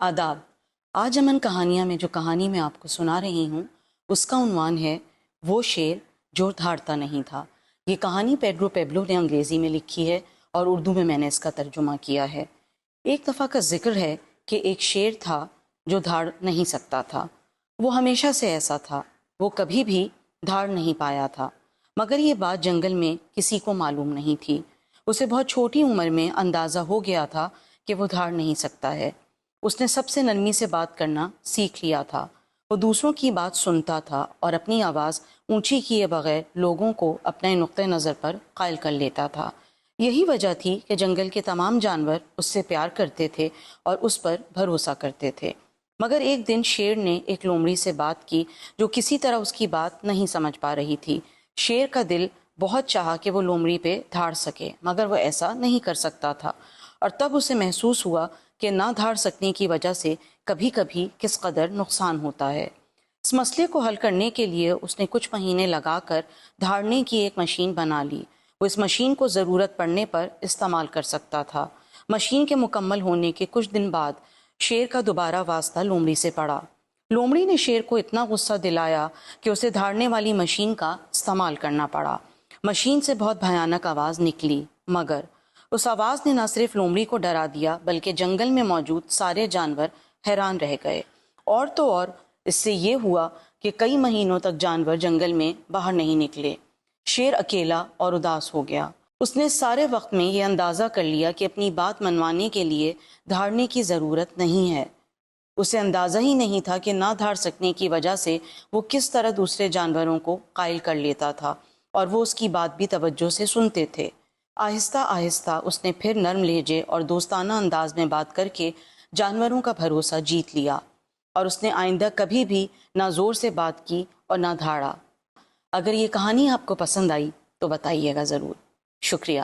آداب۔ آج امن کہانیاں میں جو کہانی میں آپ کو سنا رہی ہوں اس کا عنوان ہے وہ شیر جو دھاڑتا نہیں تھا۔ یہ کہانی پیڈرو پیبلو نے انگریزی میں لکھی ہے اور اردو میں نے اس کا ترجمہ کیا ہے۔ ایک دفعہ کا ذکر ہے کہ ایک شیر تھا جو دھاڑ نہیں سکتا تھا۔ وہ ہمیشہ سے ایسا تھا، وہ کبھی بھی دھاڑ نہیں پایا تھا، مگر یہ بات جنگل میں کسی کو معلوم نہیں تھی۔ اسے بہت چھوٹی عمر میں اندازہ ہو گیا تھا کہ وہ دھاڑ نہیں سکتا ہے۔ اس نے سب سے نرمی سے بات کرنا سیکھ لیا تھا۔ وہ دوسروں کی بات سنتا تھا اور اپنی آواز اونچی کیے بغیر لوگوں کو اپنے نقطہ نظر پر قائل کر لیتا تھا۔ یہی وجہ تھی کہ جنگل کے تمام جانور اس سے پیار کرتے تھے اور اس پر بھروسہ کرتے تھے۔ مگر ایک دن شیر نے ایک لومڑی سے بات کی جو کسی طرح اس کی بات نہیں سمجھ پا رہی تھی۔ شیر کا دل بہت چاہا کہ وہ لومڑی پہ دھاڑ سکے، مگر وہ ایسا نہیں کر سکتا تھا، اور تب اسے محسوس ہوا کہ نہ دھاڑ سکنے کی وجہ سے کبھی کبھی کس قدر نقصان ہوتا ہے۔ اس مسئلے کو حل کرنے کے لیے اس نے کچھ مہینے لگا کر دھاڑنے کی ایک مشین بنا لی۔ وہ اس مشین کو ضرورت پڑنے پر استعمال کر سکتا تھا۔ مشین کے مکمل ہونے کے کچھ دن بعد شیر کا دوبارہ واسطہ لومڑی سے پڑا۔ لومڑی نے شیر کو اتنا غصہ دلایا کہ اسے دھاڑنے والی مشین کا استعمال کرنا پڑا۔ مشین سے بہت بھیانک آواز نکلی، مگر اس آواز نے نہ صرف لومڑی کو ڈرا دیا بلکہ جنگل میں موجود سارے جانور حیران رہ گئے۔ اور تو اور اس سے یہ ہوا کہ کئی مہینوں تک جانور جنگل میں باہر نہیں نکلے۔ شیر اکیلا اور اداس ہو گیا۔ اس نے سارے وقت میں یہ اندازہ کر لیا کہ اپنی بات منوانے کے لیے دھاڑنے کی ضرورت نہیں ہے۔ اسے اندازہ ہی نہیں تھا کہ نہ دھاڑ سکنے کی وجہ سے وہ کس طرح دوسرے جانوروں کو قائل کر لیتا تھا اور وہ اس کی بات بھی توجہ سے سنتے تھے۔ آہستہ آہستہ اس نے پھر نرم لہجے اور دوستانہ انداز میں بات کر کے جانوروں کا بھروسہ جیت لیا، اور اس نے آئندہ کبھی بھی نہ زور سے بات کی اور نہ دھاڑا۔ اگر یہ کہانی آپ کو پسند آئی تو بتائیے گا ضرور۔ شکریہ۔